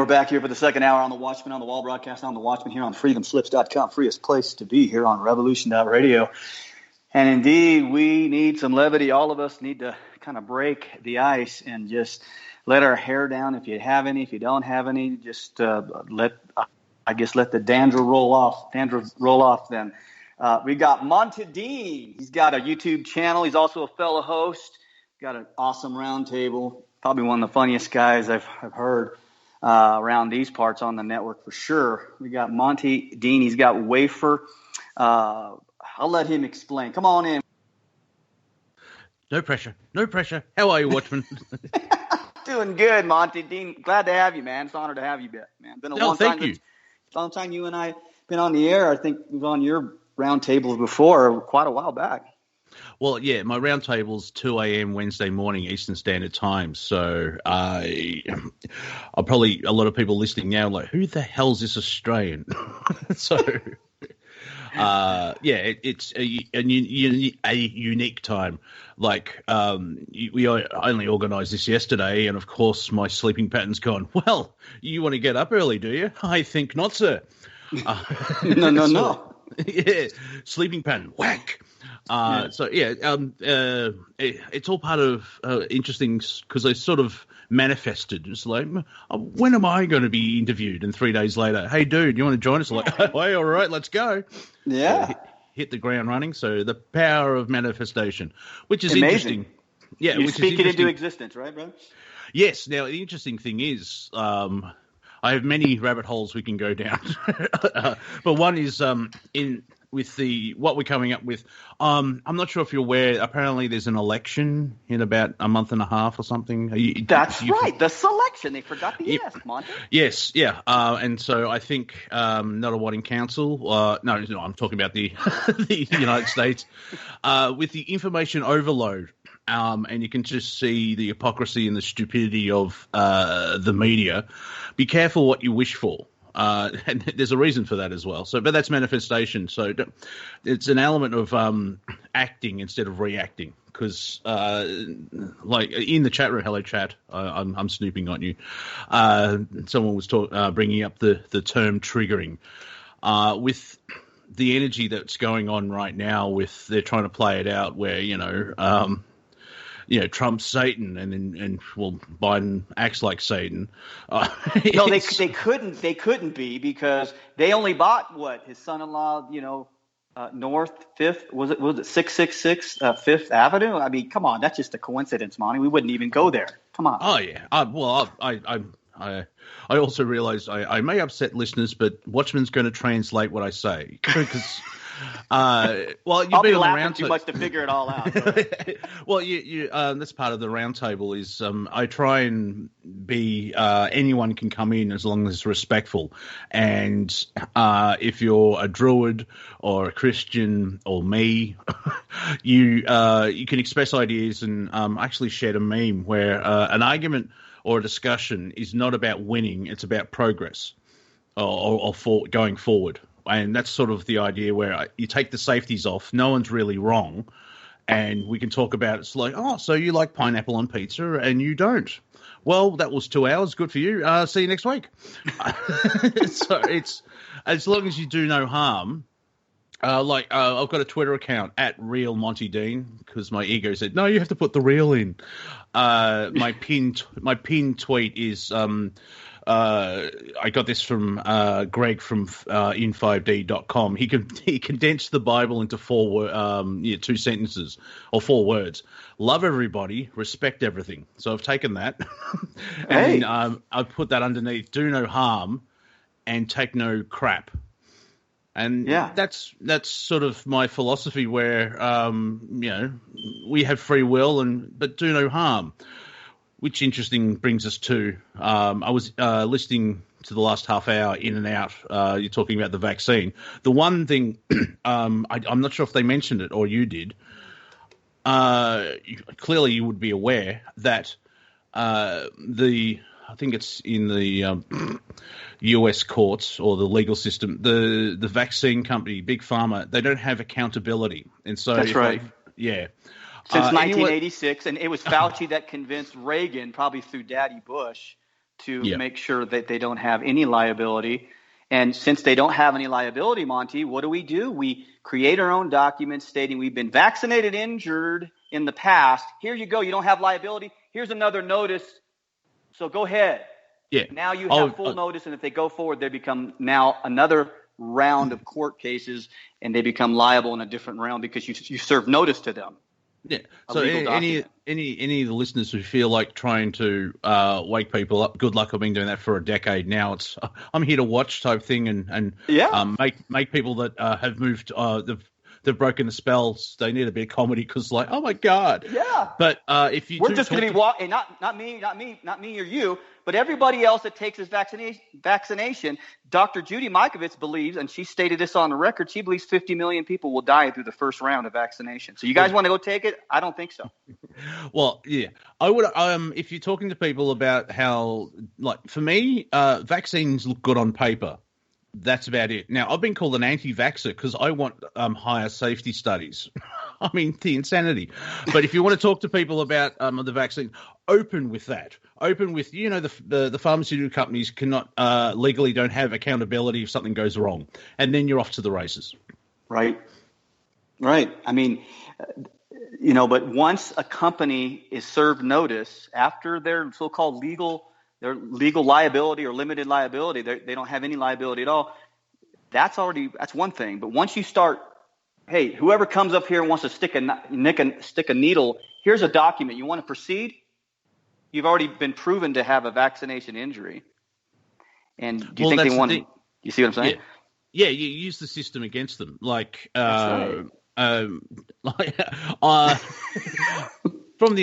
we're back here for the second hour on the Watchman on the Wall broadcast on the Watchman here on freedomslips.com, freest place to be here on revolution.radio. And indeed, we need some levity. All of us need to kind of break the ice and just let our hair down. If you have any, if you don't have any, just let the dandruff roll off then. We got Monty Dean. He's got a YouTube channel. He's also a fellow host. Got an awesome round table. Probably one of the funniest guys I've heard around these parts on the network for sure. We got Monty Dean. He's got Wafer. I'll let him explain. Come on in. No pressure. No pressure. How are you, Watchman? Doing good, Monty Dean. Glad to have you, man. It's an honor to have you, man. Been a long time. Thank you. Long time you and I been on the air. I think we've on your round tables before, quite a while back. Well, yeah, my round table's 2 a.m. Wednesday morning Eastern Standard Time. So I'll probably, a lot of people listening now like, who the hell's this Australian? So, it's a unique time. Like, we only organised this yesterday, and of course my sleeping pattern's gone, well, you want to get up early, do you? I think not, sir. No. Yeah, sleeping pattern, whack. It's all part of interesting because I sort of manifested. It's like, when am I going to be interviewed? And 3 days later, hey, dude, you want to join us? I'm like, hey, all right, let's go. Yeah. So hit the ground running. So the power of manifestation, which is amazing. Interesting. Yeah, you speak it into existence, right, bro? Yes. Now, the interesting thing is I have many rabbit holes we can go down. But one is with what we're coming up with. I'm not sure if you're aware. Apparently, there's an election in about a month and a half or something. That's right. The selection. They forgot to ask, Monty. Yes, yeah. And so I think Nuttawading Council. No, I'm talking about the the United States with the information overload. And you can just see the hypocrisy and the stupidity of the media. Be careful what you wish for. And there's a reason for that as well. So, but that's manifestation. So it's an element of acting instead of reacting. Because, like in the chat room, hello chat, I'm snooping on you. Someone was bringing up the term triggering. With the energy that's going on right now, they're trying to play it out where Trump's Satan, and Biden acts like Satan. No, they couldn't be because they only bought his son-in-law, North Fifth was it 666 Fifth Avenue? I mean, come on, that's just a coincidence, Monty. We wouldn't even go there. Come on. Oh yeah. I also realized I may upset listeners, but Watchman's going to translate what I say because. I'll be laughing too much to figure it all out. Well, that's part of the roundtable. Is I try and be anyone can come in as long as it's respectful, and if you're a Druid or a Christian or me, you can express ideas. And actually shared a meme where an argument or a discussion is not about winning; it's about progress or going forward. And that's sort of the idea where you take the safeties off. No one's really wrong. And we can talk about it's like, oh, so you like pineapple on pizza and you don't. Well, that was 2 hours. Good for you. See you next week. So it's as long as you do no harm. I've got a Twitter account at Real Monty Dean because my ego said, no, you have to put the real in. My pinned tweet is I got this from Greg from in5d.com. He condensed the Bible into 2 sentences or 4 words. Love everybody, respect everything. So I've taken that and I've put that underneath. Do no harm and take no crap. And that's sort of my philosophy where we have free will but do no harm. Which interesting brings us to I was listening to the last half hour in and out. You're talking about the vaccine. The one thing I'm not sure if they mentioned it or you did. Clearly, you would be aware that I think it's in the U.S. courts or the legal system. The vaccine company, Big Pharma, they don't have accountability, and so that's right. Since 1986, and it was Fauci that convinced Reagan, probably through Daddy Bush, to make sure that they don't have any liability. And since they don't have any liability, Monty, what do? We create our own documents stating we've been vaccinated, injured in the past. Here you go. You don't have liability. Here's another notice. So go ahead. Yeah. Now you have full notice, and if they go forward, they become now another round of court cases, and they become liable in a different round because you serve notice to them. Yeah. So any of the listeners who feel like trying to wake people up, good luck. I've been doing that for a decade now. It's I'm here to watch type thing and make people that have moved they've broken the spells. They need a bit of comedy because like, oh my God. Yeah. But if you we're just going to be walking, not me or you, but everybody else that takes this vaccination. Dr. Judy Mikovits believes, and she stated this on the record, she believes 50 million people will die through the first round of vaccination. So you guys want to go take it? I don't think so. Well, yeah, I would. If you're talking to people about how, like, for me, vaccines look good on paper. That's about it. Now, I've been called an anti-vaxxer because I want higher safety studies. I mean, the insanity. But if you want to talk to people about the vaccine, open with that. Open with, the pharmaceutical companies cannot legally don't have accountability if something goes wrong. And then you're off to the races. Right. I mean, but once a company is served notice after their so-called legal liability or limited liability, they don't have any liability at all. That's one thing. But once you start, hey, whoever comes up here and wants to stick a needle, here's a document. You want to proceed? You've already been proven to have a vaccination injury. And do you think they want to? You see what I'm saying? Yeah, you use the system against them. Like, from the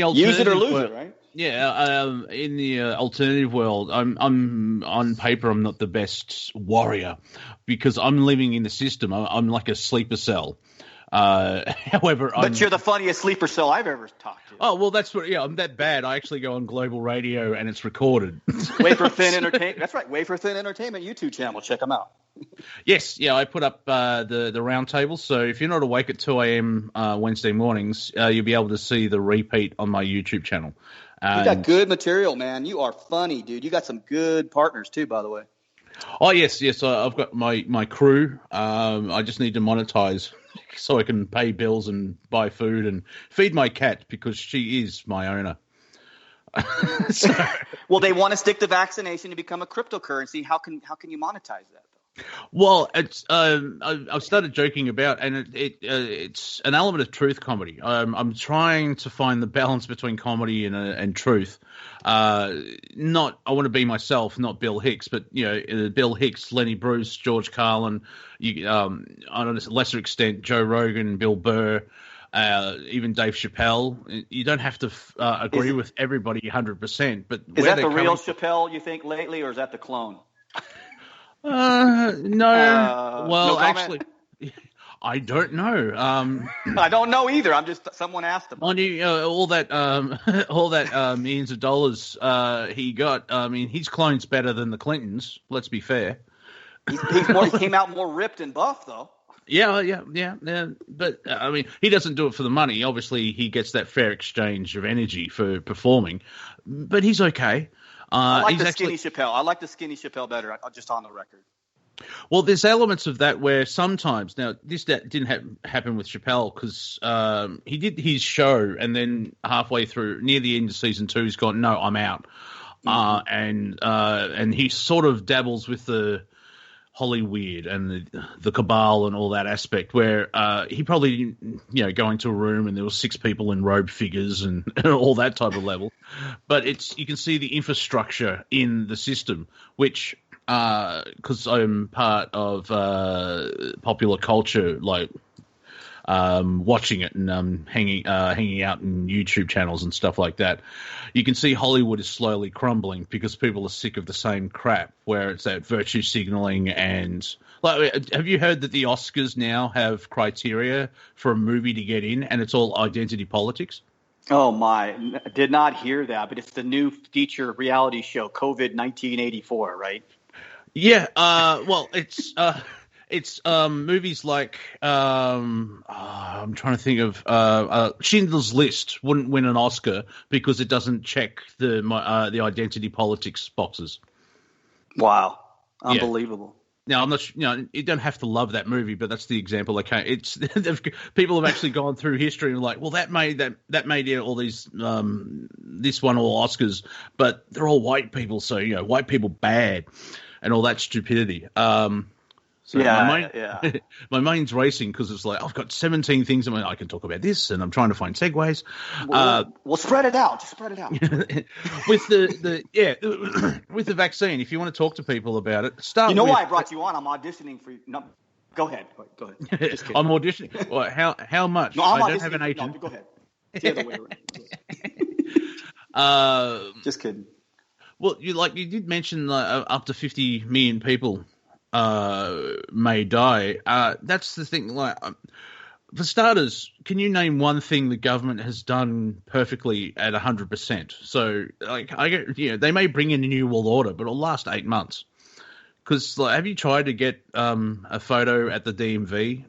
alternative, use it or lose it, right? Yeah, in the alternative world, I'm on paper, I'm not the best warrior because I'm living in the system. I'm like a sleeper cell. However, you're the funniest sleeper cell I've ever talked to. Oh well, that's what. Yeah, I'm that bad. I actually go on global radio and it's recorded. Wafer Thin Entertainment. That's right, Wafer Thin Entertainment YouTube channel. Check them out. Yes, yeah, I put up the round table. So if you're not awake at 2 a.m. Wednesday mornings, you'll be able to see the repeat on my YouTube channel. You got good material, man. You are funny, dude. You got some good partners too, by the way. Oh yes. I've got my crew. I just need to monetize so I can pay bills and buy food and feed my cat because she is my owner. Well, they want to stick to vaccination to become a cryptocurrency. How can you monetize that? Well, it's I've started joking about, and it's an element of truth comedy. I'm trying to find the balance between comedy and truth. I want to be myself, not Bill Hicks, but Bill Hicks, Lenny Bruce, George Carlin, on a lesser extent, Joe Rogan, Bill Burr. Even Dave Chappelle. You don't have to agree with everybody 100%. But is that the real Chappelle you think lately, or is that the clone? No. Well, no actually, I don't know. I don't know either. Someone asked him. All that millions of dollars he got. I mean, his clone's better than the Clintons. Let's be fair. He came out more ripped and buff, though. Yeah. But I mean, he doesn't do it for the money. Obviously, he gets that fair exchange of energy for performing. But he's okay. I like the skinny Chappelle. I like the skinny Chappelle better, just on the record. Well, there's elements of that where sometimes, now this didn't happen with Chappelle because he did his show and then halfway through, near the end of season 2, he's gone, no, I'm out. Mm-hmm. And he sort of dabbles with the Hollywood and the cabal and all that aspect where he probably go into a room and there were 6 people in robe figures and all that type of level, but you can see the infrastructure in the system, which because I'm part of popular culture, like watching it and hanging out in YouTube channels and stuff like that, you can see Hollywood is slowly crumbling because people are sick of the same crap where it's that virtue signaling and like, have you heard that the Oscars now have criteria for a movie to get in and it's all identity politics? Oh my, I did not hear that, but it's the new feature reality show, COVID 1984, right? Yeah, well, it's It's movies like I'm trying to think of Schindler's List wouldn't win an Oscar because it doesn't check the identity politics boxes. Wow, Yeah. unbelievable. Now I'm not, you don't have to love that movie, but that's the example. It's people have actually gone through history and like, well, that made all these this won all Oscars, but they're all white people, so white people bad, and all that stupidity. So my mind's racing because it's like I've got 17 things I can talk about this, and I'm trying to find segues. Well, spread it out. Just spread it out. With with the vaccine, if you want to talk to people about it, start. Why I brought you on? I'm auditioning for you. No, go ahead. Go ahead. Just kidding. I'm auditioning. Well, how much? No, I don't have an agent. No, go ahead. The other way around. Just kidding. Well, you did mention up to 50 million people may die. That's the thing. Like, for starters, can you name one thing the government has done perfectly at 100%? So, like, they may bring in a new world order, but it'll last 8 months. Because, have you tried to get a photo at the DMV?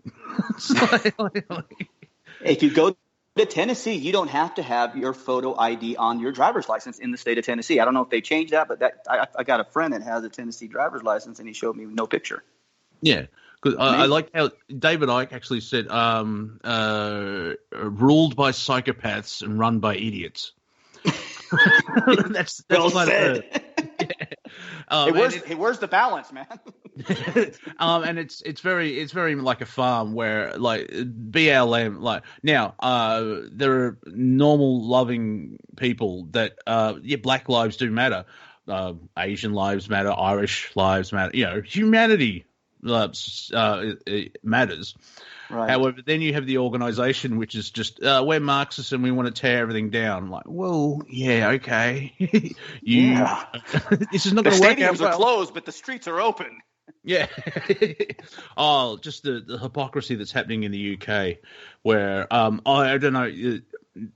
If you go to Tennessee, you don't have to have your photo ID on your driver's license in the state of Tennessee. I don't know if they changed that, but I got a friend that has a Tennessee driver's license, and he showed me no picture. Yeah, because I like how David Icke actually said, ruled by psychopaths and run by idiots. that's well said. Where's the balance, man? And it's very like a farm where like BLM like now there are normal loving people that black lives do matter, Asian lives matter, Irish lives matter, humanity matters. Right. However, then you have the organization which is just we're Marxists and we want to tear everything down. I'm like, well, yeah, okay. This is not going to work out. The stadiums are closed, but the streets are open. Yeah. Just the hypocrisy that's happening in the UK, where I don't know.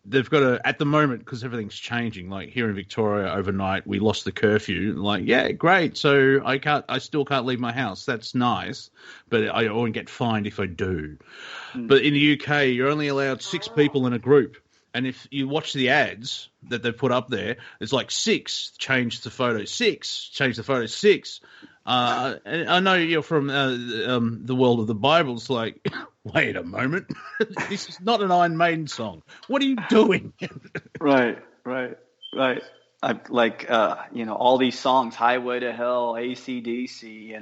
They've got to, at the moment, because everything's changing. Like here in Victoria, overnight we lost the curfew. Like, yeah, great. So I still can't leave my house. That's nice, but I won't get fined if I do. But in the UK, you're only allowed 6 people in a group. And if you watch the ads that they've put up there, it's like 6, change the photo, 6, change the photo, 6. And I know you're from the world of the Bible. It's like, wait a moment. This is not an Iron Maiden song. What are you doing? Right. I like, all these songs, Highway to Hell, AC/DC,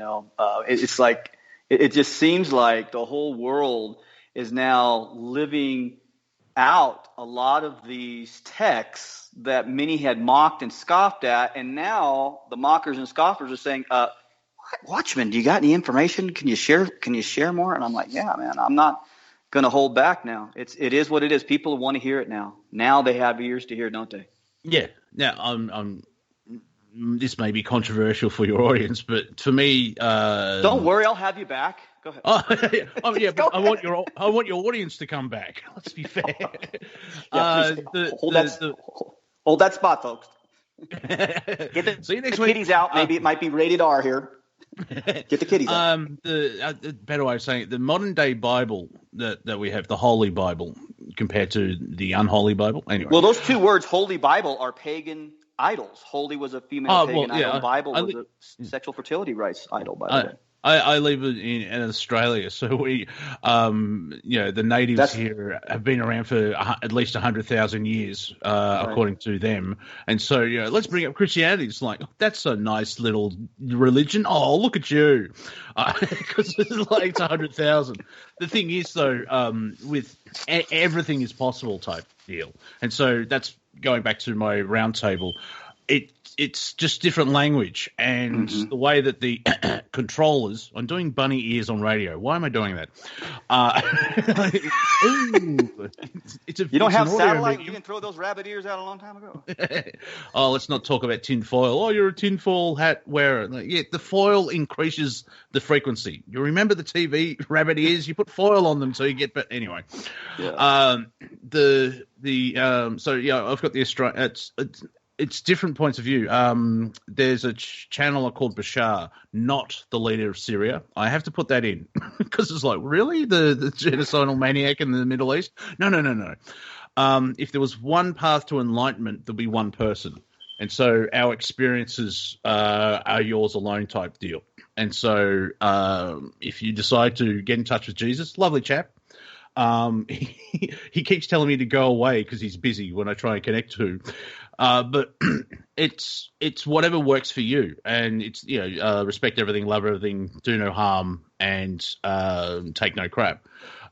it's like, it just seems like the whole world is now living out a lot of these texts that many had mocked and scoffed at, and now the mockers and scoffers are saying, Watchman, do you got any information? Can you share more? And I'm like, yeah, man, I'm not going to hold back now. It is what it is. People want to hear it now. Now they have ears to hear, don't they? Yeah. Now, this may be controversial for your audience, but for me, don't worry, I'll have you back. Go ahead. Yeah, but I want your audience to come back. Let's be fair. Hold that spot, folks. See you next week. Kitties out. Maybe it might be rated R here. Get the kitties out. The better way of saying it, the modern day Bible that we have, the Holy Bible, compared to the unholy Bible. Anyway. Well, those 2 words, Holy Bible, are pagan idols. Holy was a female pagan idol. Bible was a sexual fertility rights idol, by the way. I live in Australia, so we, the natives here have been around for at least 100,000 years, according to them. And so, let's bring up Christianity. It's like, that's a nice little religion. Oh, look at you. Because it's like it's 100,000. The thing is, though, with everything is possible type deal. And so that's going back to my roundtable. It's just different language, and the way that the controllers. I'm doing bunny ears on radio. Why am I doing that? You don't have satellite. Medium. You can throw those rabbit ears out a long time ago. Let's not talk about tin foil. Oh, you're a tin foil hat wearer. Yeah, the foil increases the frequency. You remember the TV rabbit ears? You put foil on them so you get. But anyway, I've got the Australia. it's different points of view. There's a channeler called Bashar, not the leader of Syria. I have to put that in because it's like, really? The genocidal maniac in the Middle East? No. If there was one path to enlightenment, there'll be one person. And so our experiences are yours alone type deal. And so if you decide to get in touch with Jesus, lovely chap. He keeps telling me to go away because he's busy when I try and connect to him. But it's whatever works for you, and it's respect everything, love everything, do no harm, and take no crap.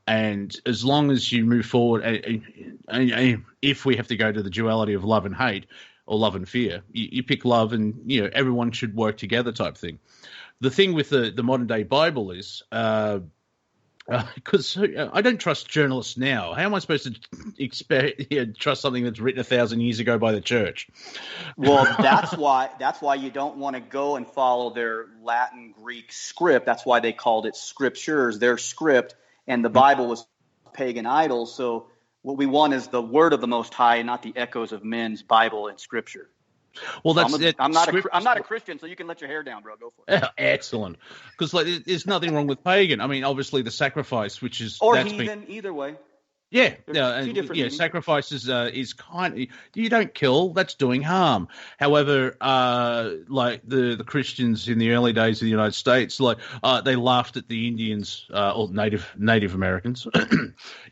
And as long as you move forward, and if we have to go to the duality of love and hate or love and fear, you pick love, and everyone should work together type thing. The thing with the modern day Bible is. Because I don't trust journalists now. How am I supposed to trust something that's written 1,000 years ago by the church? Well, that's why you don't want to go and follow their Latin Greek script. That's why they called it scriptures, their script, and the Bible was pagan idols. So what we want is the word of the Most High, and not the echoes of men's Bible and Scripture. Well, I'm not a Christian, so you can let your hair down, bro. Go for it. Excellent, because there's nothing wrong with pagan. I mean, obviously the sacrifice, which is heathen, either way. Yeah, sacrifice is kind. You don't kill; that's doing harm. However, like the Christians in the early days of the United States, they laughed at the Indians or Native Americans,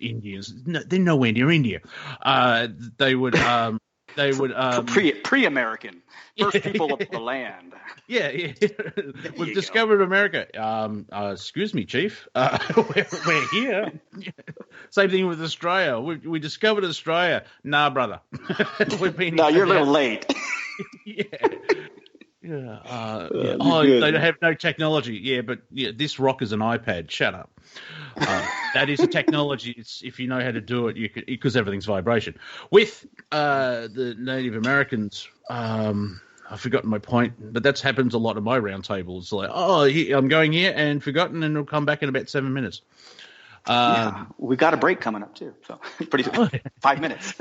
Indians. No, they're nowhere near India. They would. They would pre-American first people of the land. Yeah. We've discovered America. Excuse me, Chief. We're here. Same thing with Australia. We discovered Australia. Nah, brother. No, you're a little late. Yeah. They have no technology. Yeah, but this rock is an iPad. Shut up. That is a technology. It's if you know how to do it, because everything's vibration. With the Native Americans, I've forgotten my point, but that happens a lot of my round tables. Like, I'm going here and forgotten, and it'll come back in about 7 minutes. We've got a break coming up too, so pretty soon. 5 minutes.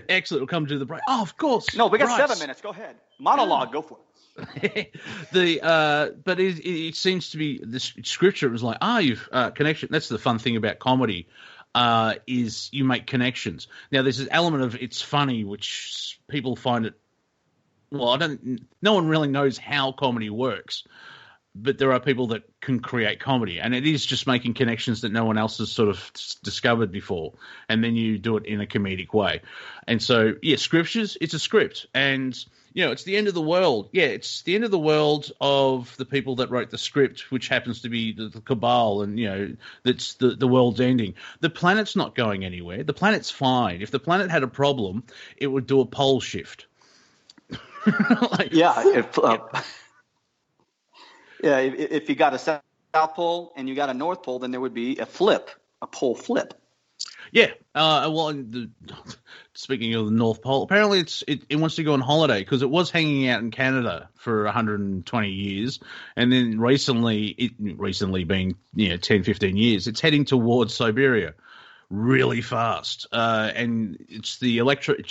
Excellent. We'll come to the break. Oh, of course. No, we got 7 minutes. Go ahead. Monologue. Go for it. But it seems to be the scripture was like, you've connection. That's the fun thing about comedy, is you make connections. Now there's this element of it's funny, which people find it. Well, no one really knows how comedy works, but there are people that can create comedy, and it is just making connections that no one else has sort of discovered before, and then you do it in a comedic way. And so, scriptures, it's a script, and it's the end of the world. Yeah, it's the end of the world of the people that wrote the script, which happens to be the cabal, and that's the world's ending. The planet's not going anywhere. The planet's fine. If the planet had a problem, it would do a pole shift. If you got a South Pole and you got a North Pole, then there would be a pole flip. Yeah. Speaking of the North Pole, apparently it wants to go on holiday because it was hanging out in Canada for 120 years. And then recently being 10, 15 years, it's heading towards Siberia really fast. And it's the geoelectric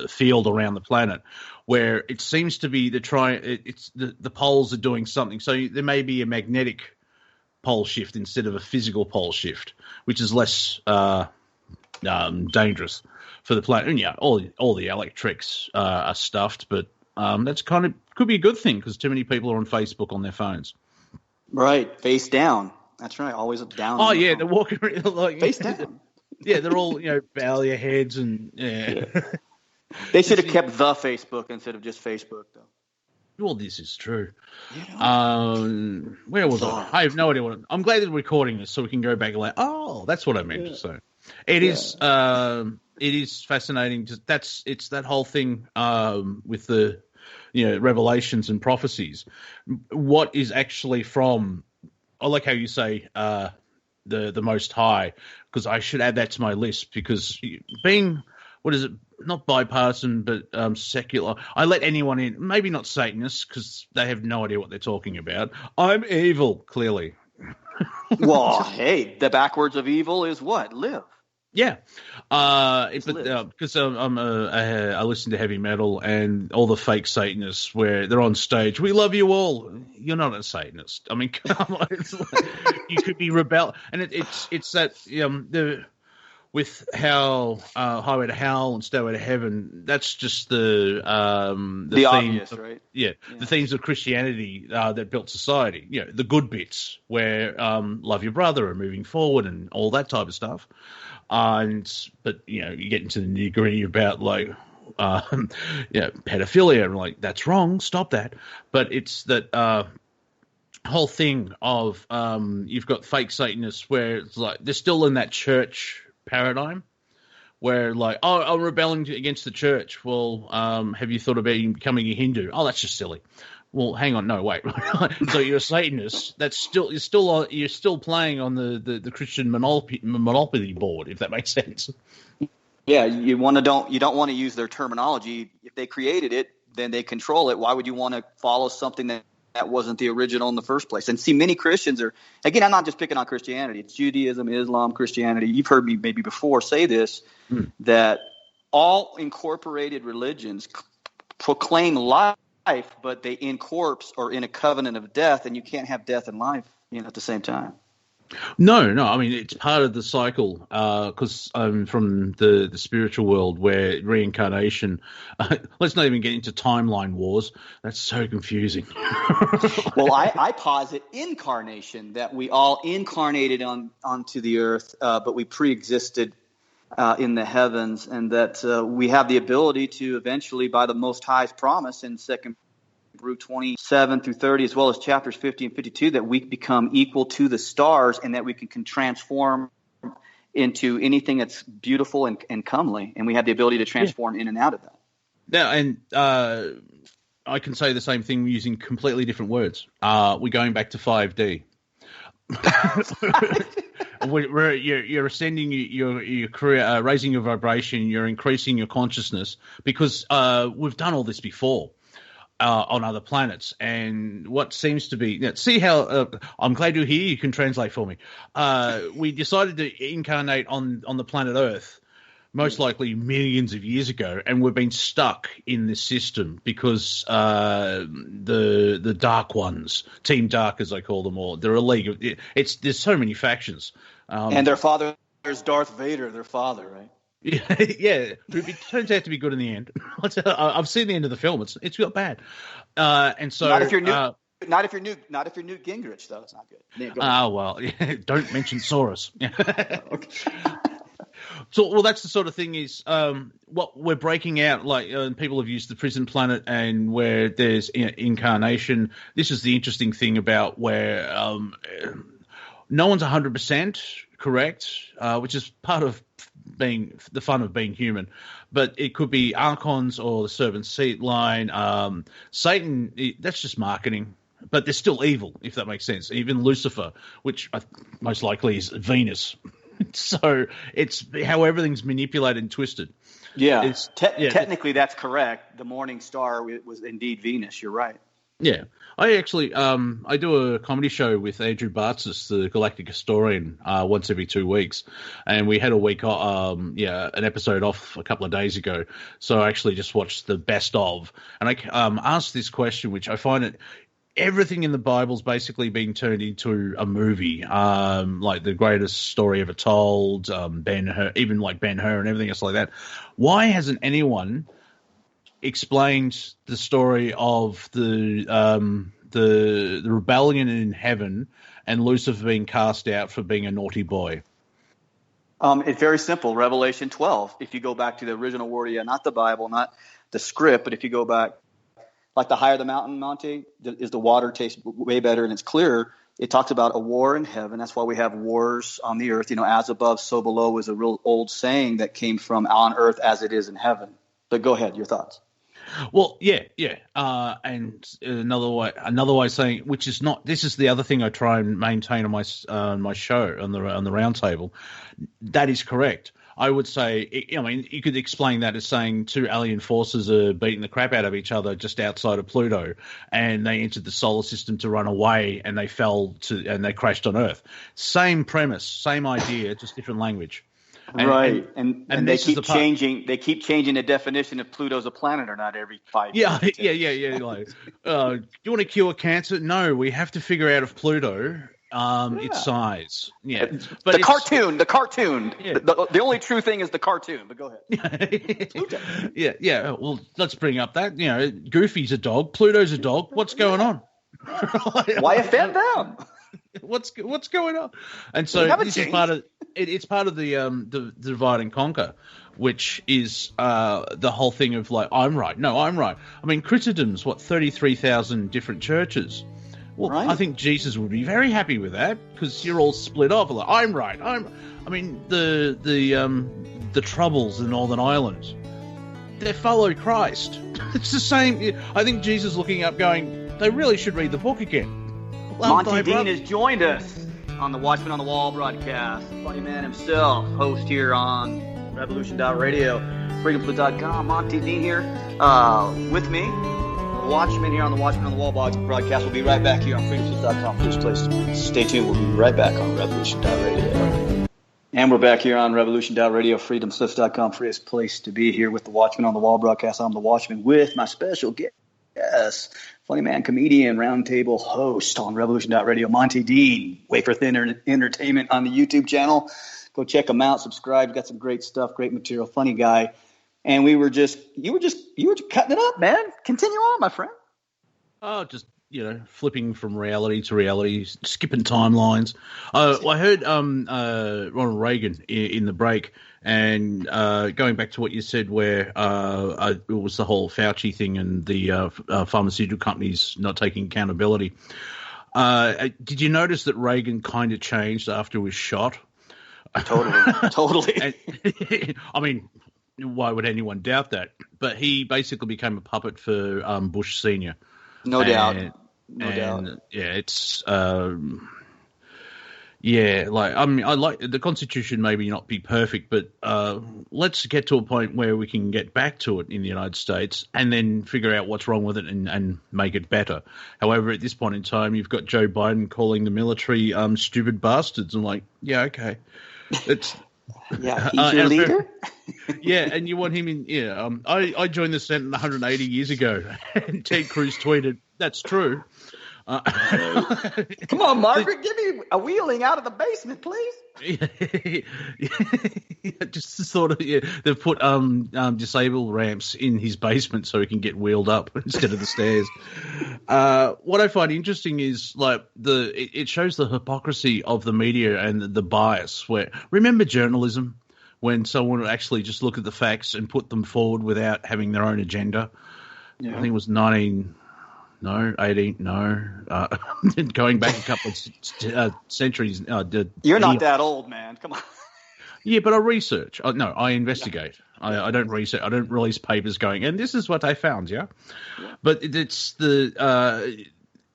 field around the planet, where it seems to be the poles are doing something. So there may be a magnetic pole shift instead of a physical pole shift, which is less dangerous for the planet. And all the electrics are stuffed, but that's could be a good thing because too many people are on Facebook on their phones. Right, face down. That's right, always down. Oh yeah, they're walking around like face down. Yeah, they're all bow their heads and They should have kept the Facebook instead of just Facebook, though. Well, this is true. Where was I? I have no idea I'm glad they're recording this so we can go back and that's what I meant to say. It is fascinating. It's that whole thing with the revelations and prophecies. What is actually from? I like how you say the Most High, because I should add that to my list, because being not bipartisan but secular, I let anyone in. Maybe not Satanists because they have no idea what they're talking about. I'm evil, clearly. Well, hey, the backwards of evil is what? Live. Yeah, Live. because I listen to heavy metal and all the fake Satanists where they're on stage. We love you all. You're not a Satanist. I mean, come on. It's like, you could be rebel, and it's that the with how Highway to Hell and Stairway to Heaven. That's just the theme obvious, of, right? yeah, the themes of Christianity that built society. You know, the good bits where love your brother and moving forward and all that type of stuff. But you get into the nitty gritty about like, pedophilia, and like that's wrong. Stop that. But it's that whole thing of you've got fake Satanists where it's like they're still in that church paradigm where like, oh, I'm rebelling against the church. Well, have you thought about becoming a Hindu? Oh, that's just silly. Well, hang on, no, wait. So you're a Satanist. You're still playing on the Christian monopoly board, if that makes sense. Yeah, you don't want to use their terminology. If they created it, then they control it. Why would you want to follow something that wasn't the original in the first place? And see, many Christians are, again, I'm not just picking on Christianity. It's Judaism, Islam, Christianity. You've heard me maybe before say this, that all incorporated religions proclaim life, but they incorpse or in a covenant of death, and you can't have death and life at the same time. No. I mean, it's part of the cycle because from the spiritual world where reincarnation. Let's not even get into timeline wars. That's so confusing. Well, I posit incarnation, that we all incarnated onto the earth, but we pre-existed in the heavens, and that we have the ability to eventually, by the Most High's promise in 2 through 27 through 30, as well as chapters 50 and 52, that we become equal to the stars and that we can transform into anything that's beautiful and comely. And we have the ability to transform in and out of that. Now, and I can say the same thing using completely different words. We're going back to 5D. You're ascending your career, raising your vibration, you're increasing your consciousness, because we've done all this before. On other planets, and what seems to be see how I'm glad you're here. You can translate for me. We decided to incarnate on the planet Earth, most likely millions of years ago, and we've been stuck in this system because the Dark Ones, Team Dark as I call them all, they're a league of there's so many factions, and their father is Darth Vader, their father, right? Yeah, it turns out to be good in the end. I've seen the end of the film; it's got bad, and so not if you're Newt Gingrich, though. It's not good. Well, yeah, don't mention Soros. Okay. So, that's the sort of thing is what we're breaking out. Like people have used the prison planet, and where there's incarnation. This is the interesting thing about where no one's 100% correct, which is part of being the fun of being human, but it could be archons or the servant seat line. Satan, that's just marketing, but they're still evil, if that makes sense. Even Lucifer, which most likely is Venus. So it's how everything's manipulated and twisted. Yeah, technically that's correct. The morning star was indeed Venus. You're right. Yeah, I actually I do a comedy show with Andrew Bartzis, the Galactic Historian, once every 2 weeks, and we had a week an episode off a couple of days ago. So I actually just watched the best of, and I asked this question, which I find it. Everything in the Bible's basically being turned into a movie, like the greatest story ever told, Ben-Hur, even like Ben-Hur and everything else like that. Why hasn't anyone explained the story of the rebellion in heaven and Lucifer being cast out for being a naughty boy? It's very simple. Revelation 12. If you go back to the original word, not the Bible, not the script, but if you go back, like the higher the mountain, Monty, is the water tastes way better and it's clearer. It talks about a war in heaven. That's why we have wars on the earth. As above, so below is a real old saying that came from on earth as it is in heaven. But go ahead, your thoughts. Well, yeah, and another way of saying, which is not. This is the other thing I try and maintain on my show on the round table. That is correct. I would say, I mean, you could explain that as saying two alien forces are beating the crap out of each other just outside of Pluto, and they entered the solar system to run away, and they they crashed on Earth. Same premise, same idea, just different language. Right, and they keep changing. They keep changing the definition if Pluto's a planet or not every 5 years. Yeah. Like, do you want to cure cancer? No, we have to figure out if Pluto, its size. Yeah, but the cartoon. Yeah. The only true thing is the cartoon. But go ahead. Pluto. Yeah. Well, let's bring up that. Goofy's a dog. Pluto's a dog. What's going on? Why offend them? What's going on? And so this is part of it's part of the divide and conquer, which is the whole thing of like, I'm right. No, I'm right. I mean, Christendom's 33,000 different churches. Well, right. I think Jesus would be very happy with that because you're all split off. Like, I'm right. I mean, the Troubles in Northern Ireland, they follow Christ. It's the same. I think Jesus looking up, going, they really should read the book again. Monty Dean has joined us on the Watchman on the Wall broadcast. Funny man himself, host here on Revolution.radio, freedomflip.com. Monty Dean here with me. Watchman here on the Watchman on the Wall broadcast. We'll be right back here on freedomflip.com. First place to be. Stay tuned. We'll be right back on Revolution.radio. And we're back here on Revolution.radio, freedomflip.com. Freest place to be here with the Watchman on the Wall broadcast. I'm the Watchman with my special guest, funny man, comedian, roundtable host on Revolution.radio, Monty Dean, Wafer Thin Entertainment on the YouTube channel. Go check him out, subscribe. Got some great stuff, great material, funny guy. And you were just cutting it up, man. Continue on, my friend. Oh, just, flipping from reality to reality, skipping timelines. I heard Ronald Reagan in the break, and going back to what you said where it was the whole Fauci thing and the pharmaceutical companies not taking accountability. Did you notice that Reagan kind of changed after he was shot? Totally. I mean, why would anyone doubt that? But he basically became a puppet for Bush Sr. No doubt. Yeah, it's I mean, I like the Constitution. Maybe not be perfect, but let's get to a point where we can get back to it in the United States, and then figure out what's wrong with it and make it better. However, at this point in time, you've got Joe Biden calling the military stupid bastards. I'm like, yeah, okay, it's. Yeah, he's your leader? Yeah, and you want him in... Yeah, I joined the Senate 180 years ago, and Ted Cruz tweeted, that's true. Come on, Margaret, give me a wheeling out of the basement, please. Just sort of, they've put disabled ramps in his basement so he can get wheeled up instead of the stairs. What I find interesting is like it shows the hypocrisy of the media and the bias. Where remember journalism, when someone would actually just look at the facts and put them forward without having their own agenda. Yeah. I think it was 18. Going back a couple of centuries. You're not that old, man. Come on. Yeah, but I research. I investigate. Yeah. I don't research. I don't release papers going, and this is what I found, yeah? But it's the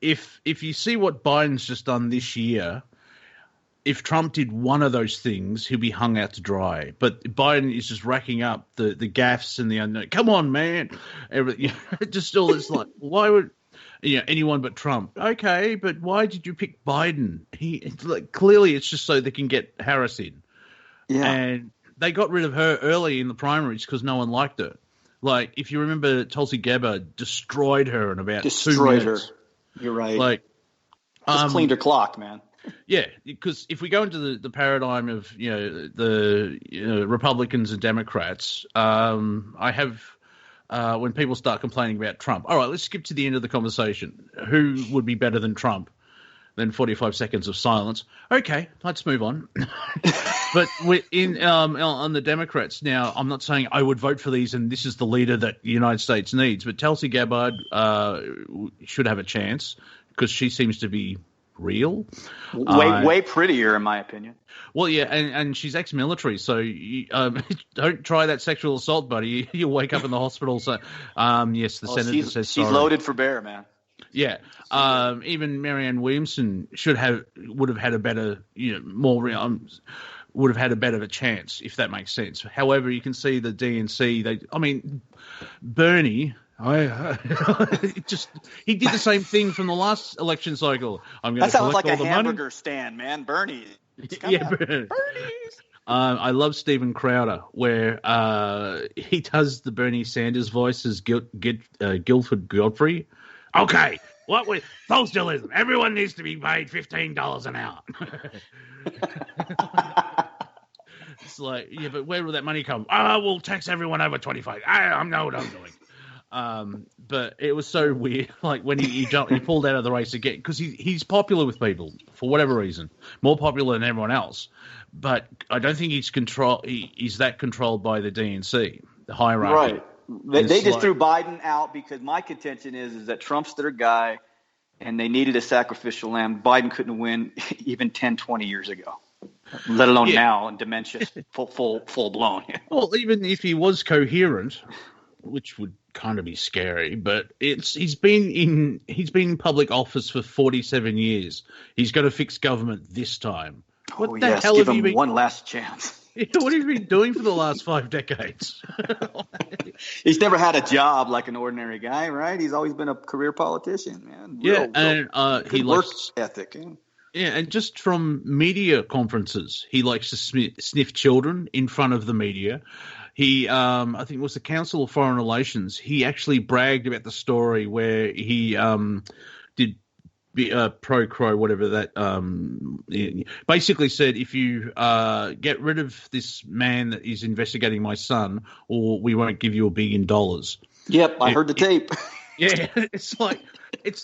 if you see what Biden's just done this year, if Trump did one of those things, he'll be hung out to dry. But Biden is just racking up the gaffes and the unknown. Come on, man. Just all this like, why would... anyone but Trump. Okay, but why did you pick Biden? Clearly it's just so they can get Harris in. Yeah. And they got rid of her early in the primaries because no one liked her. Like, if you remember, Tulsi Gabbard destroyed her in about 2 minutes. You're right. Like, just cleaned her clock, man. Yeah, because if we go into the paradigm of, the Republicans and Democrats, I have... when people start complaining about Trump. All right, let's skip to the end of the conversation. Who would be better than Trump? Then 45 seconds of silence. Okay, let's move on. But on the Democrats now, I'm not saying I would vote for these and this is the leader that the United States needs, but Tulsi Gabbard should have a chance because she seems to be real. Way prettier, in my opinion. Well, yeah, and she's ex-military, so don't try that sexual assault, buddy. You'll wake up in the hospital. So, yes, the senator says she's loaded for bear, man. Yeah, even Marianne Williamson would have had a better, more. would have had a better of a chance, if that makes sense. However, you can see the DNC. Bernie. He did the same thing from the last election cycle. I'm going to collect all the money. That sounds like a hamburger stand, man. Bernie. Bernie's. I love Stephen Crowder, where he does the Bernie Sanders voice as Guilford Godfrey. Okay, what with socialism? Everyone needs to be paid $15 an hour. It's like, yeah, but where will that money come? We'll tax everyone over 25. I know what I'm doing. But it was so weird, like when he pulled out of the race again, because he's popular with people for whatever reason, more popular than everyone else. But I don't think he's that controlled by the DNC, the hierarchy. Right. They just threw Biden out because my contention is that Trump's their guy, and they needed a sacrificial lamb. Biden couldn't win even 10, 20 years ago, let alone now in dementia, full blown. Well, even if he was coherent, which would kind of be scary, but he's been in public office for 47 years. He's got to fix government this time. What the hell give have you him been? One last chance. What have you been doing for the last 5 decades? He's never had a job like an ordinary guy, right? He's always been a career politician, man. He work likes ethic. Yeah, and just from media conferences, he likes to sniff children in front of the media. He, I think it was the Council of Foreign Relations. He actually bragged about the story where he did pro quo, whatever that. Basically said, if you get rid of this man that is investigating my son, or we won't give you $1 billion. Yep, I heard the tape. Yeah, it's like that's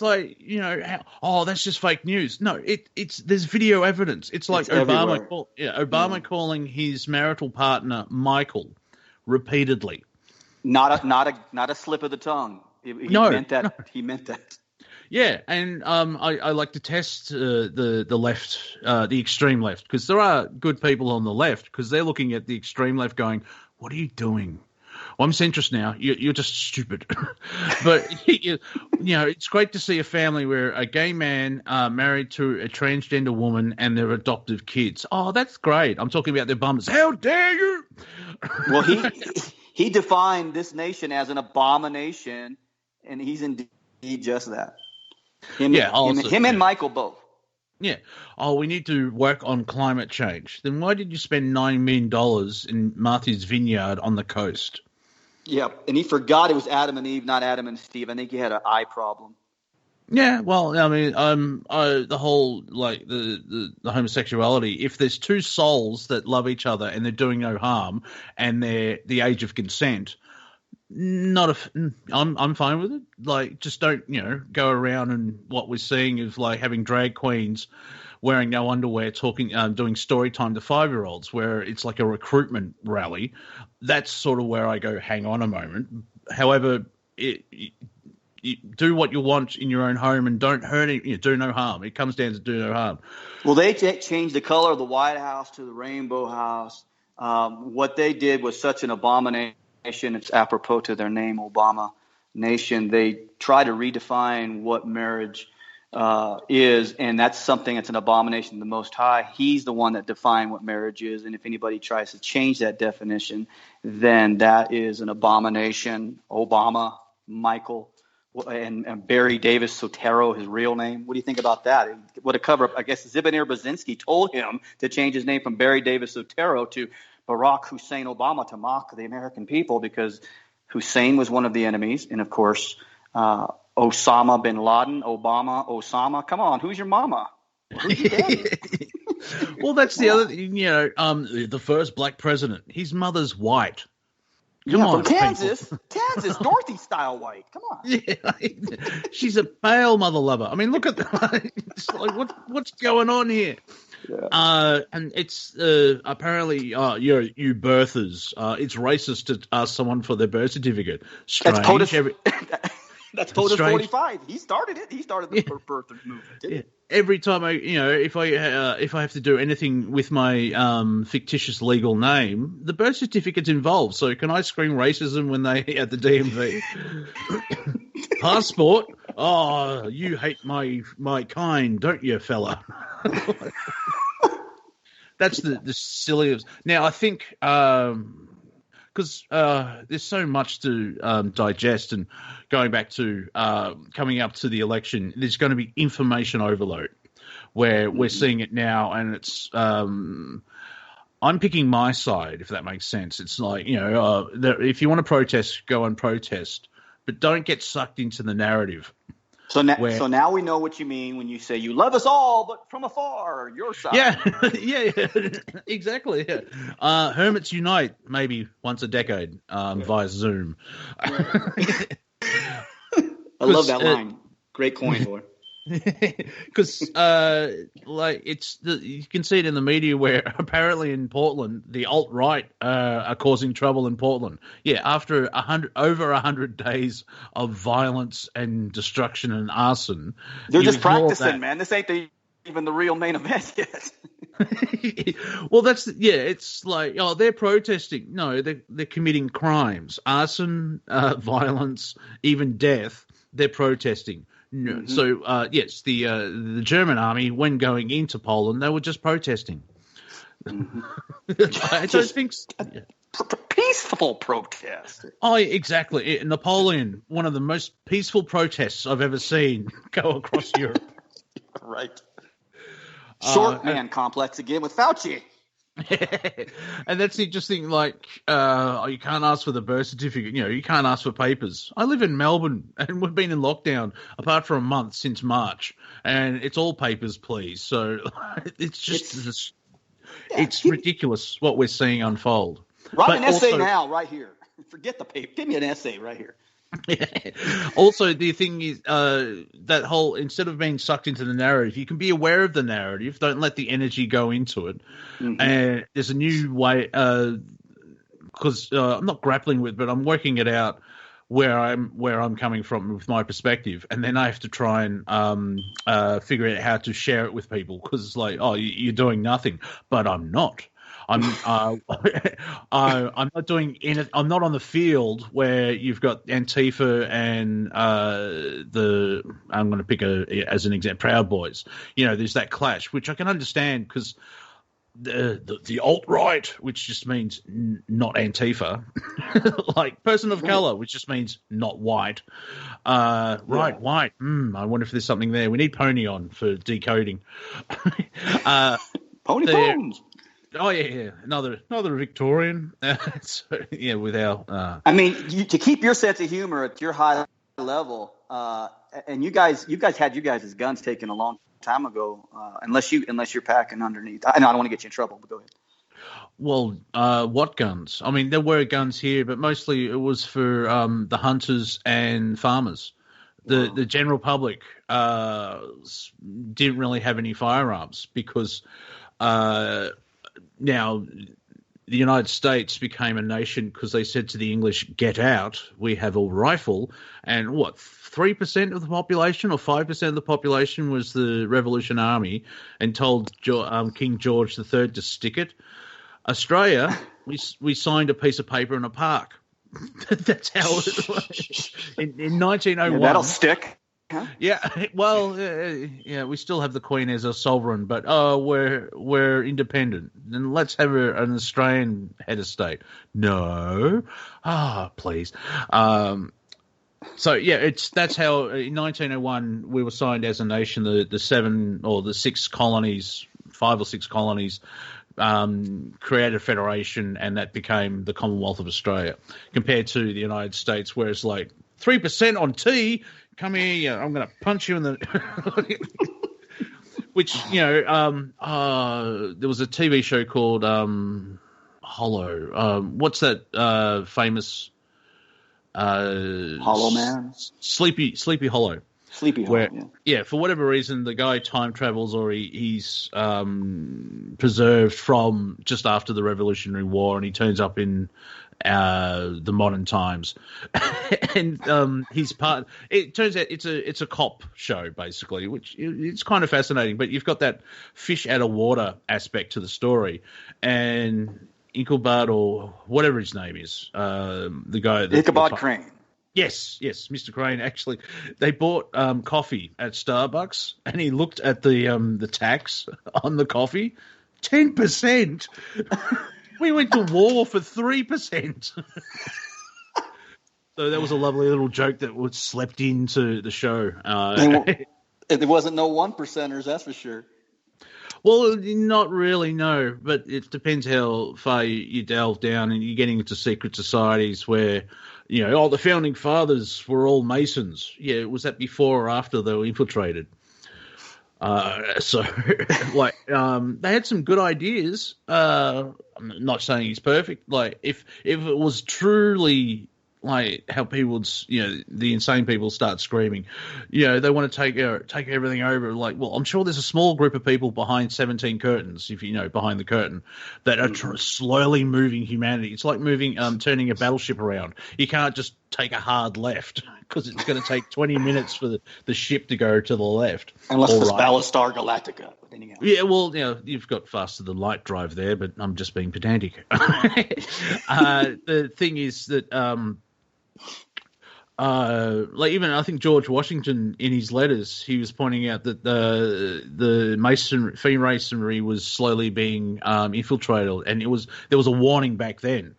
just fake news. No, there's video evidence. It's like Obama calling his marital partner Michael repeatedly. Not a slip of the tongue. He meant that. No. He meant that. Yeah, and I like to test the left, the extreme left, because there are good people on the left, because they're looking at the extreme left going, what are you doing? Well, I'm centrist now. You're just stupid. But, it's great to see a family where a gay man married to a transgender woman and their adoptive kids. Oh, that's great. I'm talking about their bums. How dare you? Well, he defined this nation as an abomination, and he's indeed just that. Him and Michael both. Yeah. Oh, we need to work on climate change. Then why did you spend $9 million in Martha's Vineyard on the coast? Yeah, and he forgot it was Adam and Eve, not Adam and Steve. I think he had an eye problem. Yeah, well, I mean, the whole, like, the homosexuality, if there's two souls that love each other and they're doing no harm and they're the age of consent, I'm fine with it. Like, just don't, go around, and what we're seeing is like having drag queens wearing no underwear, doing story time to 5-year-olds, where it's like a recruitment rally. That's sort of where I go, hang on a moment. However, you do what you want in your own home and don't hurt it. Do no harm. It comes down to do no harm. Well, they changed the color of the White House to the Rainbow House. What they did was such an abomination. It's apropos to their name, Obama Nation. They try to redefine what marriage is, and that's something that's an abomination to the Most High. He's the one that defined what marriage is, and if anybody tries to change that definition, then that is an abomination. Obama, Michael, and Barry Davis Sotero, his real name. What do you think about that? What a cover-up. I guess Zbigniew Brzezinski told him to change his name from Barry Davis Sotero to Barack Hussein Obama, to mock the American people, because Hussein was one of the enemies. And, of course, Osama bin Laden, Osama. Come on, who's your mama? Who's your daddy? Well, that's the other thing, the first black president. His mother's white. Come on, from Kansas, Dorothy-style white. Come on. Yeah, she's a pale mother lover. I mean, look at that. It's like, what's going on here? Yeah. And it's apparently, you birthers, it's racist to ask someone for their birth certificate. Strange. That's POTUS 45. He started it. He started the birth movement. Yeah. Every time if I have to do anything with my fictitious legal name, the birth certificate's involved. So can I scream racism when they at the DMV? Passport? Oh, you hate my kind, don't you, fella? That's the silliest. Now, I think because there's so much to digest, and going back to coming up to the election, there's going to be information overload where we're seeing it now, and it's I'm picking my side, if that makes sense. It's like, if you want to protest, go and protest, but don't get sucked into the narrative. So now we know what you mean when you say you love us all, but from afar, your side. Yeah, exactly. Yeah. Hermits unite maybe once a decade via Zoom. I love that line. Great coin, boy. Because you can see it in the media where apparently in Portland the alt-right are causing trouble in Portland. Yeah, after over 100 days of violence and destruction and arson, they're just practicing, man. This ain't even the real main event yet. Well, it's like, they're protesting. No, they're committing crimes, arson, violence, even death. They're protesting. No. So, yes, the German army, when going into Poland, they were just protesting. I don't think peaceful protest. Oh, exactly. Napoleon, one of the most peaceful protests I've ever seen go across Europe. Right. Short man complex again with Fauci. And that's the interesting, like, you can't ask for the birth certificate, you can't ask for papers. I live in Melbourne, and we've been in lockdown, apart from a month since March, and it's all papers, please. So it's ridiculous what we're seeing unfold. Write an essay now, right here. Forget the paper. Give me an essay right here. Also, the thing is that whole, instead of being sucked into the narrative, you can be aware of the narrative. Don't let the energy go into it. And there's a new way, because I'm not grappling with, but I'm working it out where I'm coming from with my perspective, and then I have to try and figure out how to share it with people, because it's like, you're doing nothing, but I'm not. I'm not doing anything. I'm not on the field where you've got Antifa and I'm going to pick as an example, Proud Boys. There's that clash, which I can understand, because the alt-right, which just means not Antifa, like person of color, which just means not white. White. I wonder if there's something there. We need Pony on for decoding. Pony Bones. Oh yeah, another Victorian. With our. I mean, to keep your sense of humor at your high level, and you guys had you guys' guns taken a long time ago, unless you're packing underneath. I know I don't want to get you in trouble, but go ahead. Well, what guns? I mean, there were guns here, but mostly it was for the hunters and farmers. The general public didn't really have any firearms, because. Now, the United States became a nation because they said to the English, "Get out, we have a rifle." And 3% of the population or 5% of the population was the Revolution Army, and told King George III to stick it. Australia, we signed a piece of paper in a park. That's how it was. In 1901. Yeah, that'll stick. Huh? Yeah, well, we still have the Queen as a sovereign, but we're independent, and let's have an Australian head of state. No, please. So yeah, that's how in 1901 we were signed as a nation. The 7 or the 6 colonies, 5 or 6 colonies, created a federation, and that became the Commonwealth of Australia. Compared to the United States, where it's like 3% on tea. Come here, I'm going to punch you in the... Which, there was a TV show called Hollow. What's that famous... Hollow Man? Sleepy Hollow. Sleepy Hollow, yeah. For whatever reason, the guy time travels, or he's preserved from just after the Revolutionary War, and he turns up in... the modern times, and he's part. It turns out it's a cop show, basically, which it's kind of fascinating. But you've got that fish out of water aspect to the story, and Ichabod, or whatever his name is, the guy, Ichabod Crane. Yes, Mr. Crane. Actually, they bought coffee at Starbucks, and he looked at the tax on the coffee. 10%. We went to war for 3%. So that was a lovely little joke that was slept into the show. There wasn't no 1%ers, that's for sure. Well, not really, no. But it depends how far you delve down, and you're getting into secret societies where, the founding fathers were all Masons. Yeah, was that before or after they were infiltrated? They had some good ideas. I'm not saying he's perfect. Like, if it was truly like how people would, the insane people start screaming, they want to take everything over. Like, well, I'm sure there's a small group of people behind 17 curtains, if behind the curtain, that are slowly moving humanity. It's like turning a battleship around. You can't just take a hard left because it's going to take 20 minutes for the ship to go to the left. Unless it's Battlestar Galactica. Anyhow. Yeah, well, you've got faster than light drive there, but I'm just being pedantic. The thing is that, even I think George Washington in his letters, he was pointing out that the Freemasonry was slowly being infiltrated, and there was a warning back then.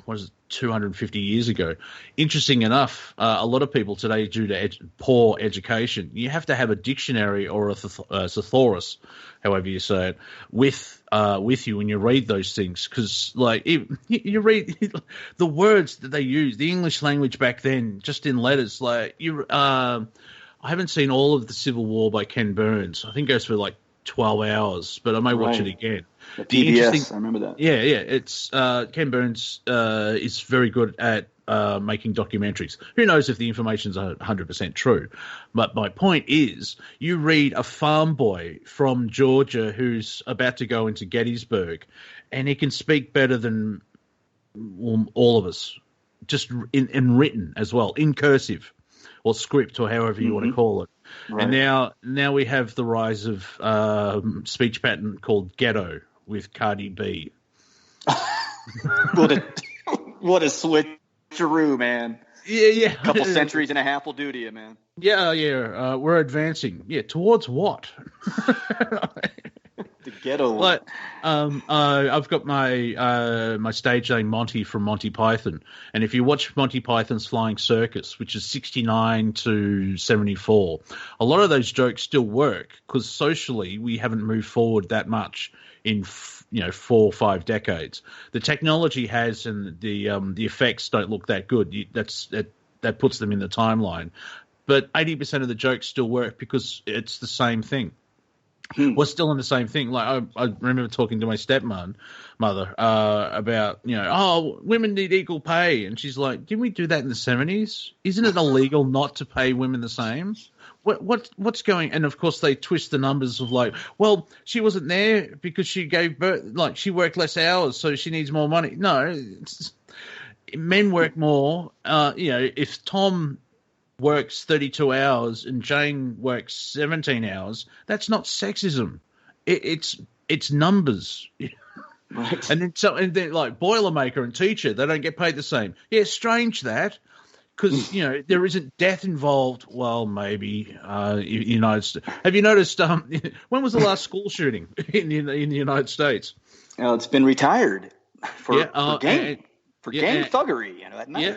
What is it, 250 years ago? Interesting enough, a lot of people today, due to poor education, you have to have a dictionary or a thesaurus, however you say it, with you when you read those things, because you read the words that they use, the English language back then, just in letters. I haven't seen all of the Civil War by Ken Burns. I think it goes for 12 hours, but I may watch it again. The PBS, I remember that. Yeah. It's Ken Burns is very good at making documentaries. Who knows if the information's 100% true? But my point is, you read a farm boy from Georgia who's about to go into Gettysburg, and he can speak better than all of us, just in written as well, in cursive or script or however you want to call it. Right. And now we have the rise of speech pattern called ghetto with Cardi B. What a switcheroo, man. Yeah. A couple centuries and a half will do to you, man. Yeah. We're advancing. Yeah, towards what? The ghetto. But I've got my stage name Monty from Monty Python, and if you watch Monty Python's Flying Circus, which is 69 to 74, a lot of those jokes still work because socially we haven't moved forward that much in 4 or 5 decades. The technology has, and the effects don't look that good. That puts them in the timeline, but 80% of the jokes still work because it's the same thing. We're still in the same thing. Like I remember talking to my stepmother about, women need equal pay, and she's like, "Didn't we do that in the 70s? Isn't it illegal not to pay women the same? What's going?" And of course, they twist the numbers of well, she wasn't there because she gave birth, she worked less hours, so she needs more money. No, men work more. If Tom works 32 hours and Jane works 17 hours, that's not sexism. It's numbers. Right. And then Boilermaker and teacher, they don't get paid the same. Yeah, strange that, because there isn't death involved. Well, maybe in the United States. Have you noticed? When was the last school shooting in the United States? It's been retired for gang thuggery. That matter. Yeah.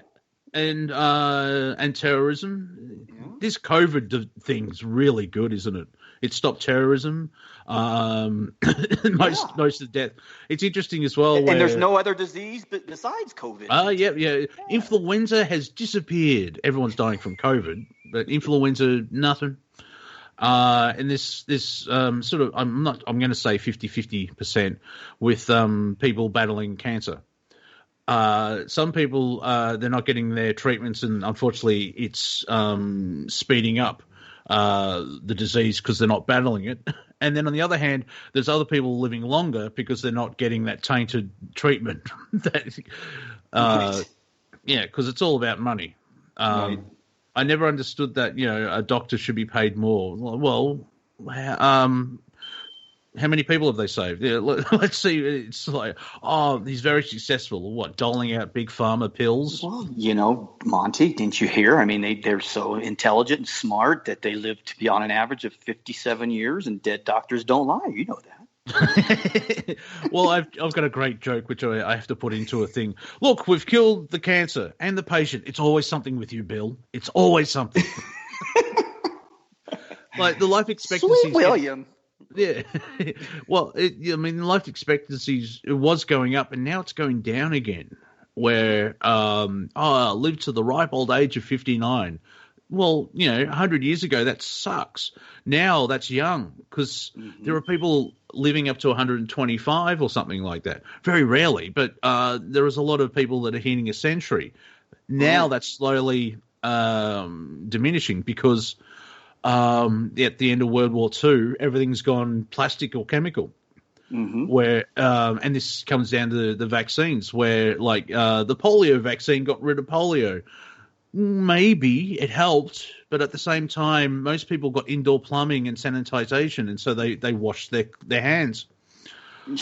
And terrorism. Yeah. This COVID thing's really good, isn't it? It stopped terrorism. Most of the death. It's interesting as well. And there's no other disease besides COVID. Yeah. Influenza has disappeared. Everyone's dying from COVID, but influenza, nothing. And this sort of, I'm going to say 50% with people battling cancer. Some people, they're not getting their treatments, and unfortunately it's speeding up the disease because they're not battling it. And then on the other hand, there's other people living longer because they're not getting that tainted treatment. Because it's all about money. Right. I never understood that, a doctor should be paid more. Well, how many people have they saved? Yeah, let's see. It's he's very successful. What, doling out big pharma pills? Well, Monty, didn't you hear? I mean, they're so intelligent and smart that they live to be on an average of 57 years, and dead doctors don't lie. You know that. Well, I've got a great joke which I have to put into a thing. Look, we've killed the cancer and the patient. It's always something with you, Bill. It's always something. Like the life expectancy. Sweet William. Yeah. Well, life expectancies, it was going up and now it's going down again. Where live to the ripe old age of 59. Well, 100 years ago, that sucks. Now that's young because there are people living up to 125 or something like that. Very rarely, but there is a lot of people that are hitting a century. Now that's slowly diminishing because at the end of World War II, everything's gone plastic or chemical. Where and this comes down to the vaccines, where like the polio vaccine got rid of polio. Maybe it helped, but at the same time, most people got indoor plumbing and sanitization, and so they washed their hands. And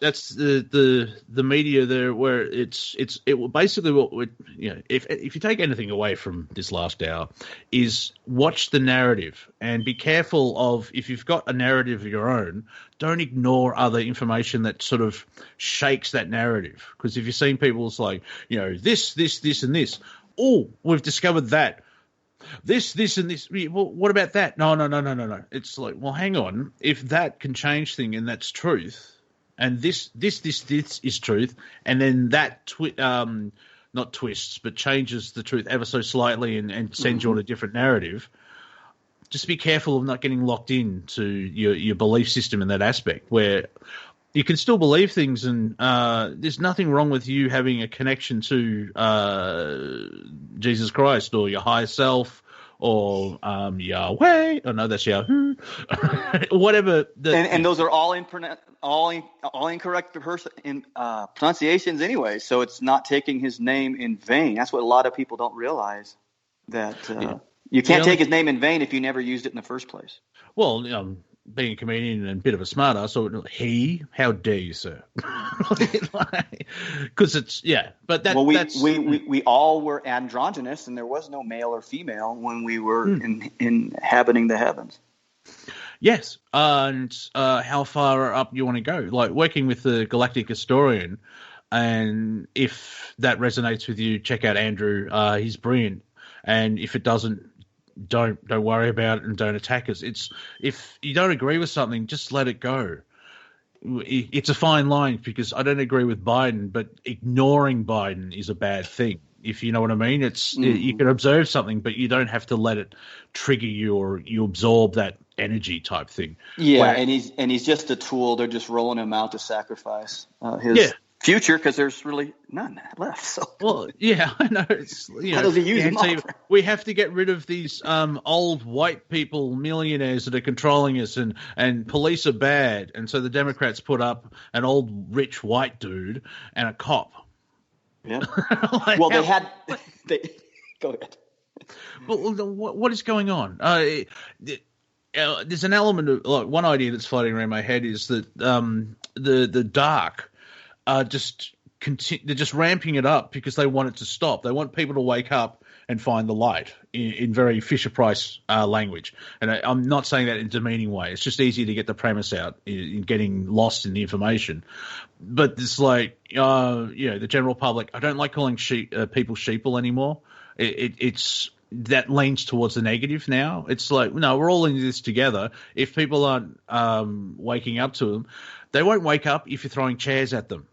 that's the media there, where it basically what if you take anything away from this last hour is watch the narrative and be careful of, if you've got a narrative of your own, don't ignore other information that sort of shakes that narrative. Because if you've seen people's like this and this, oh, we've discovered that. This and this. Well, what about that? No. It's like, well, hang on. If that can change things and that's truth, and this is truth, and then that not twists, but changes the truth ever so slightly and sends you on a different narrative. Just be careful of not getting locked into your belief system in that aspect, where you can still believe things, and there's nothing wrong with you having a connection to Jesus Christ or your higher self or Yahweh. Oh no, that's Yahoo. Whatever. And those are all incorrect pronunciations anyway. So it's not taking his name in vain. That's what a lot of people don't realize. That you can't take his name in vain if you never used it in the first place. Well, being a comedian and a bit of a smartass, so how dare you, sir? Because but that. Well, we all were androgynous, and there was no male or female when we were inhabiting the heavens. Yes, and how far up you want to go? Like working with the Galactic Historian, and if that resonates with you, check out Andrew. He's brilliant, and if it doesn't, don't worry about it and don't attack us. It's, if you don't agree with something, just let it go. It's a fine line, because I don't agree with Biden, but ignoring Biden is a bad thing. If you know what I mean, it's you can observe something, but you don't have to let it trigger you or you absorb that energy type thing. Yeah, and he's just a tool. They're just rolling him out to sacrifice his future, because there's really none left. So well, yeah, I know. It's, how does he use him? We have to get rid of these old white people, millionaires that are controlling us, and police are bad, and so the Democrats put up an old rich white dude and a cop. Yeah. Well, they had. Go ahead. Well, what is going on? There's an element of, like, one idea that's floating around my head is that the dark are just they're just ramping it up because they want it to stop. They want people to wake up and find the light in very Fisher-Price language. And I'm not saying that in a demeaning way. It's just easy to get the premise out in getting lost in the information. But it's like, the general public, I don't like calling people sheeple anymore. It's that leans towards the negative now. It's like, no, we're all in this together. If people aren't waking up to them, they won't wake up if you're throwing chairs at them.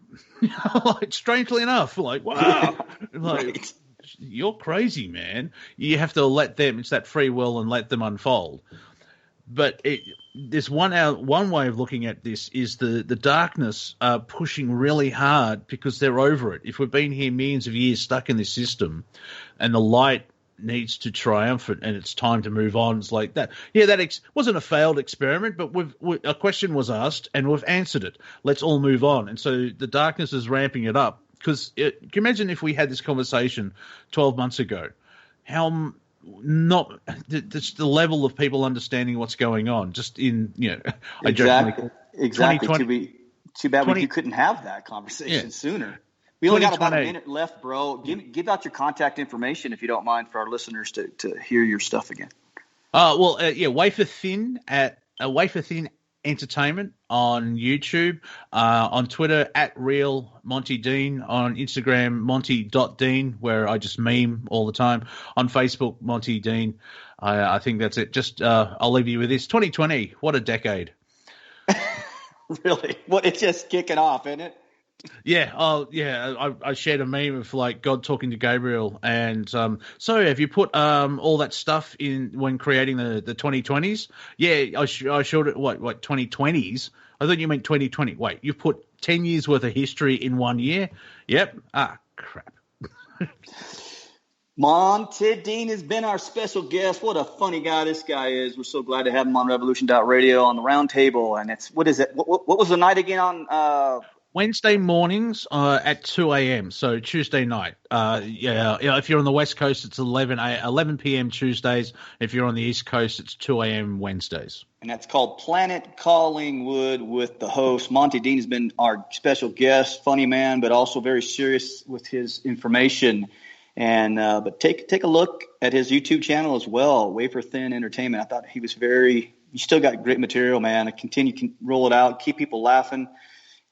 Like, strangely enough, like, wow, like, right. You're crazy, man. You have to let them. It's that free will, and let them unfold. But there's one way of looking at this is the darkness pushing really hard because they're over it. If we've been here millions of years stuck in this system, and the light needs to triumph, and it's time to move on. It's like that. Yeah, that wasn't a failed experiment, but a question was asked and we've answered it. Let's all move on. And so the darkness is ramping it up, because can you imagine if we had this conversation 12 months ago? How not just the level of people understanding what's going on, just in, exactly. Too bad you couldn't have that conversation sooner. We only got about a minute left, bro. Give out your contact information, if you don't mind, for our listeners to hear your stuff again. Wafer Thin Entertainment on YouTube, on Twitter at Real Monty Dean, on Instagram Monty.Dean, where I just meme all the time, on Facebook Monty Dean. I think that's it. Just I'll leave you with this: 2020, what a decade! Really, it's just kicking off, isn't it? Yeah. Oh, yeah. I shared a meme of like God talking to Gabriel, and so have you put all that stuff in when creating the 2020s? Yeah, I showed it. What 2020s? I thought you meant 2020. Wait, you put 10 years worth of history in 1 year? Yep. Ah, crap. Monty Dean has been our special guest. What a funny guy this guy is. We're so glad to have him on Revolution.Radio on the round table. And what is it? What was the night again on Wednesday mornings at 2 a.m. So Tuesday night. If you're on the West Coast, it's 11 p.m. Tuesdays. If you're on the East Coast, it's 2 a.m. Wednesdays. And that's called Planet Collingwood with the host. Monty Dean has been our special guest, funny man, but also very serious with his information. And but take a look at his YouTube channel as well, Wafer Thin Entertainment. I thought he was you still got great material, man. Can roll it out, keep people laughing.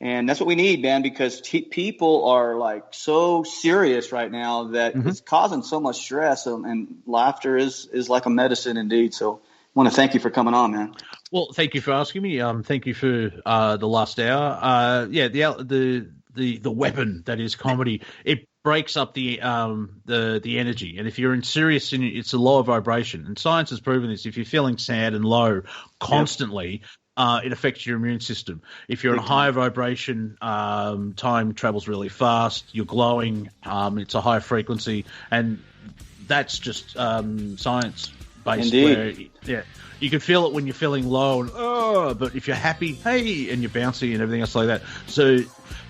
And that's what we need, man, because people are like so serious right now that it's causing so much stress, and laughter is like a medicine indeed. So I want to thank you for coming on, man. Well, thank you for asking me. Thank you for the last hour. The weapon that is comedy, it breaks up the energy, and if you're in serious, it's a lower vibration, and science has proven this. If you're feeling sad and low constantly, it affects your immune system. If you're in a higher vibration, time travels really fast. You're glowing. It's a high frequency, and that's just science based. Indeed. Where, you can feel it when you're feeling low, and but if you're happy, hey, and you're bouncy and everything else like that. So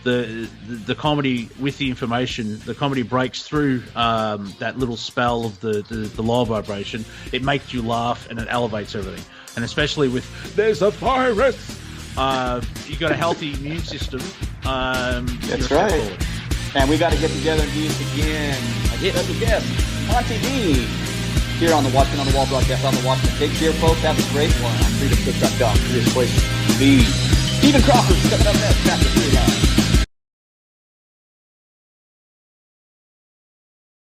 the comedy with the information, the comedy breaks through that little spell of the low vibration. It makes you laugh, and it elevates everything. And especially with there's a virus, you got a healthy immune system. That's right. And we got to get together and do this again. Special guest, Monty Dean, here on the Watchman on the Wall broadcast on the Watchman. Take care, folks. Have a great one on freedomslips.com. This place to be. Stephen Crawford stepping up next. Back to 3 Live.